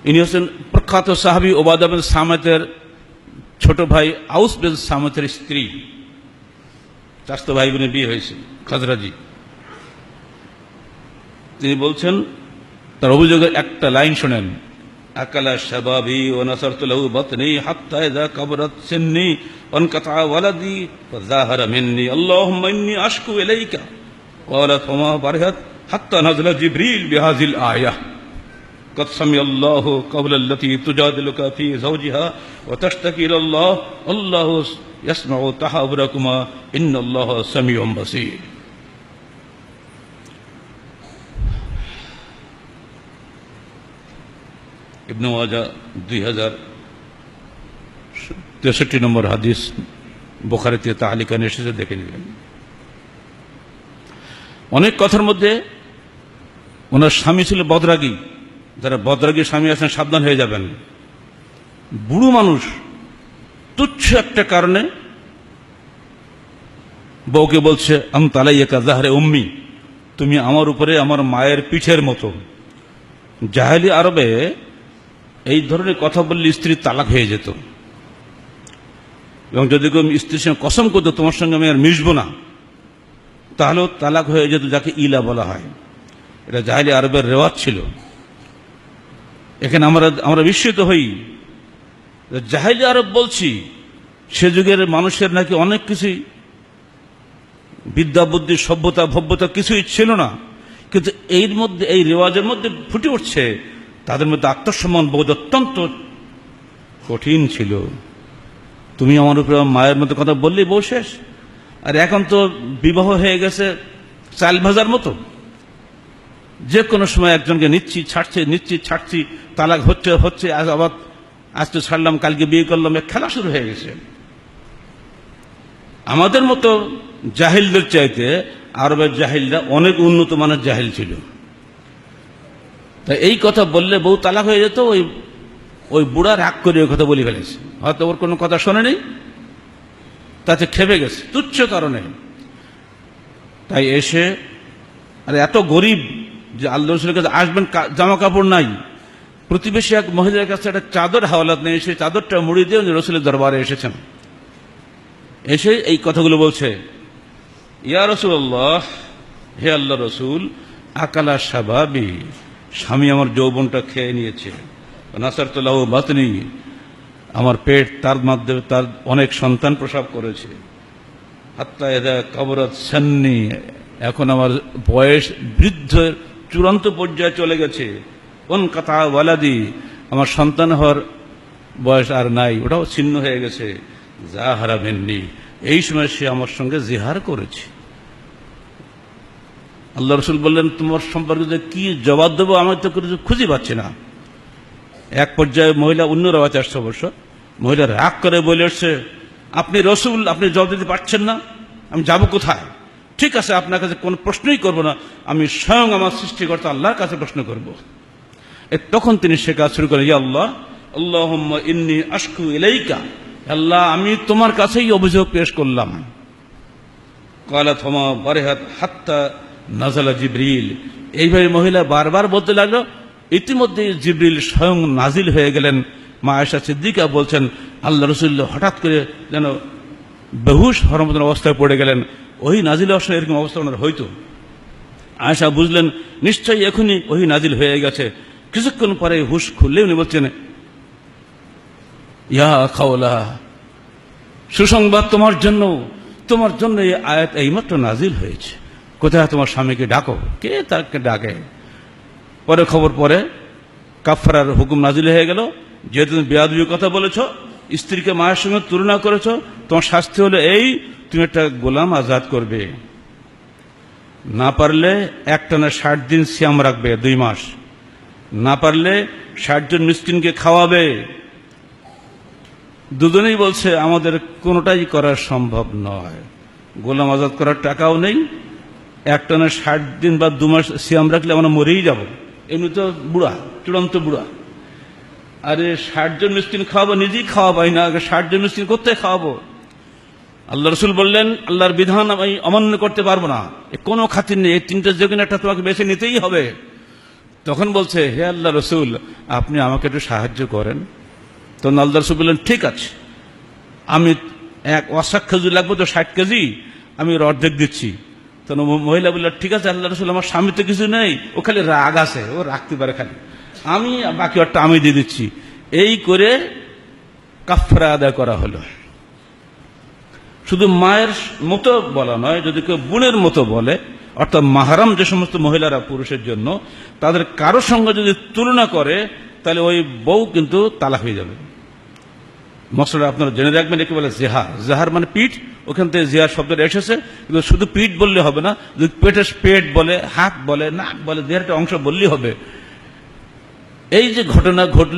ইনি হচ্ছেন প্রখ্যাত সাহাবী উবাদা বিন সামিতের ছোট ভাই আউস বিন সামিতের স্ত্রী, চাচাতো ভাই বোনের বিয়ে হয়েছে, খাজরাজি। তিনি বলছেন, তার অভিযোগের একটা লাইন শোনেন, আকালা শাবাবি ওয়া নাসারতু লাহু বাতনি হাত্তা ইযা কাবরাত সিন্নি ওয়ানকাতা ওয়ালাদি ফাযাহারা মিন্নি আল্লাহুম্মা ইন্নী আশকু ইলাইকা ক্বালা ফামা বারিহাত হাত্তা নাযালা জিবরিল বিহাযিল আয়াহ قد سمع الله قول التي تجادلك في زوجها وتشتكي إلى الله الله يسمع تحاوركما إن الله سميع بصير। ইবনে মাজাহ 2063 নম্বর হাদিস, বুখারীতে তালিকানে এসেছে, দেখে নেবেন। অনেক কথার মধ্যে ওনার স্বামী ছিল বদরাগী। যারা বদরাগী স্বামী আছেন সাবধান হয়ে যাবেন। বুড়ো মানুষ তুচ্ছ একটা কারণে বউকে বলছে আনতালাইয়াকা যাহরে উম্মি, তুমি আমার উপরে আমার মায়ের পিঠের মতো। জাহেলি আরবে এই ধরনের কথা বললে স্ত্রী তালাক হয়ে যেত, এবং যদি কেউ স্ত্রীর সঙ্গে কসম করতো তোমার সঙ্গে আমি আর মিশবো না, তাহলেও তালাক হয়ে যেত, যাকে ইলা বলা হয়। এটা জাহেলি আরবের রেওয়াজ ছিল। এখানে আমরা বিস্মিত হই, জাহেলি আরব বলছি, সে যুগের মানুষের নাকি অনেক কিছুই বিদ্যা বুদ্ধি সভ্যতা ভব্যতা কিছুই ছিল না, কিন্তু এর মধ্যে এই রেওয়াজের মধ্যে ফুটে উঠছে তাদের মধ্যে আত্মসম্মান বোধ অত্যন্ত কঠিন ছিল। তুমি আমার উপরে মায়ের মতো কথা বললেই বউ শেষ। আর এখন তো বিবাহ হয়ে গেছে চাল ভাজার মতো, যে কোনো সময় একজনকে নিচ্ছি ছাড়ছি, তালাক হচ্ছে, আবার আজকে ছাড়লাম কালকে বিয়ে করলাম, খেলা শুরু হয়ে গেছে। আমাদের মতো জাহিলদের চাইতে আরবের জাহিলরা অনেক উন্নত মানের জাহিল ছিল। তাই এই কথা বললে বউ তালাক হয়ে যেত। ওই বুড়া রাগ করে ওই কথা বলে ফেলেছে, হয়তো ওর কোনো কথা শোনেনি, তাতে খেপে গেছে তুচ্ছ কারণে। তাই এসে, আরে এত গরিব যে আল্লাহ রসুলের কাছে আসবেন, জামা কাপড় নাই, প্রতিবেশী এক মহিলার কাছে একটা চাদর হাওলাত নেই, সেই চাদরটা মুড়ি দিয়ে উনি রসুলের দরবারে এসেছেন। এসে এই কথাগুলো বলছে, ইয়া রাসূলুল্লাহ, হে আল্লাহ রসুল, আকালা শাবাবি, স্বামী আমার যৌবনটা খেয়ে নিয়েছে, নাসারতু লাহু বাতনি, আমার পেট তার মাধ্যমে তার অনেক সন্তান প্রসব করেছে, হাত্তা ইযা কাবরাত সিন্নি, এখন আমার বয়স বৃদ্ধের চূড়ান্ত পর্যায়ে চলে গেছে, ওয়ানকাতা ওয়ালাদি, আমার সন্তান হওয়ার বয়স আর নাই, ওটাও ছিন্ন হয়ে গেছে, যাহারা মিন্নি, এই সময় সে আমার সঙ্গে জিহার করেছে। আল্লাহ রসুল বললেন, তোমার সম্পর্কে যে কি জবাব দেবো আমি তো খুঁজে পাচ্ছি না। এক পর্যায়ে মহিলা, অন্য রেওয়াজ আসছে অবশ্য, মহিলা রাগ করে বলে এসছে, আপনি রসুল, আপনি জবাব দিতে পারছেন না, আমি যাব কোথায়? ঠিক আছে, আপনার কাছে কোনো প্রশ্নই করব না, আমি স্বয়ং আমার সৃষ্টিকর্তা আল্লাহর কাছে প্রশ্ন করব। তখন তিনি সে কাজ শুরু করেন, ইয়া আল্লাহ, আল্লাহুম্মা ইন্নী আশকু ইলাইকা, আল্লাহ আমি তোমার কাছেই অভিযোগ পেশ করলাম। ক্বালা ফামা বারিহাত হাত্তা নাযালা জিবরিল, এইভাবে মহিলা বারবার বলতে লাগলো। ইতিমধ্যে জিবরিল স্বয়ং নাজিল হয়ে গেলেন। মা আয়েশা সিদ্দিকা বলছেন, আল্লাহ রসুল হঠাৎ করে যেন বেহুশ হওয়ার মতন অবস্থায় পড়ে গেলেন। ওহি নাজিল হওয়ার এরকম অবস্থা ওনার হয়তো। আয়েশা বুঝলেন নিশ্চয়ই এখনই ওহি নাজিল হয়ে গেছে। কিছুক্ষণ পরে হুশ খুললে উনি বলছেন, ইয়া খাওলা, সুসংবাদ তোমার জন্য এই আয়াত এইমাত্র নাজিল হয়েছে, কোথায় তোমার স্বামীকে ডাকো। কে তাকে ডাকে? পরে খবর পরে কাফারার হুকুম নাজিল হয়ে গেল, যেহেতু তুমি বেয়াদবির কথা বলেছ, স্ত্রীকে মায়ের সঙ্গে তুলনা করেছ, তোমার শাস্তি হলো এই, তুমি একটা গোলাম আজাদ করবে, না পারলে একটানা 60 দিন সিয়াম রাখবে, 2 মাস, না পারলে 60 জন মিসকিনকে খাওয়াবে। দুজনেই বলছে আমাদের কোনোটাই করা সম্ভব নয়, গোলাম আজাদ করার টাকাও নেই, একটানা 60 দিন বা 2 মাস সিয়াম রাখলে আমরা মরেই যাব, এমনি তো বুড়া, চূড়ান্ত বুড়া। আরে 60 জন মিসকিন খাওয়াবো, নিজেই খাওয়া পাই না, 60 জন মিসকিন কোথায় খাওয়াবো? আল্লাহ রসুল বললেন, আল্লাহর বিধান আমি অমান্য করতে পারবো না, কোনো খাতির নেই, এই 3টা যে কোনো একটা তোমাকে বেছে নিতেই হবে। তখন বলছে, হে আল্লাহ রসুল, আপনি আমাকে একটু সাহায্য করেন। তো আল্লাহ রসুল বললেন, ঠিক আছে, আমি এক ওয়াসাক খেজুর লাগবে তো 60 কেজি, আমি ওর অর্ধেক দিচ্ছি। তো মহিলা বললেন, ঠিক আছে আল্লাহ রসুল, আমার স্বামী তো কিছু নেই, ও খালি রাগ আছে, ও রাখতে পারে খালি, আমি বাকি অর্থ আমি দিয়ে দিচ্ছি। এই করে কাফারা আদায় করা হলো। শুধু মায়ের মতো বলা নয়, যদি কেউ বোনের মতো বলে, অর্থাৎ মাহারাম যে সমস্ত মহিলারা পুরুষের জন্য, তাদের কারোর সঙ্গে যদি তুলনা করে, তাহলে ওই বউ কিন্তু তালাক হয়ে যাবে। মশলা আপনারা জেনে রাখবেন, একে বলে জেহার। জেহার মানে পিঠ, ওখান থেকে জেহার শব্দটা এসেছে। কিন্তু শুধু পিঠ বললে হবে না, যদি পেট বলে, হাত বলে, নাক বলে, দেহের একটা অংশ বললেই হবে। এই যে ঘটনা ঘটল,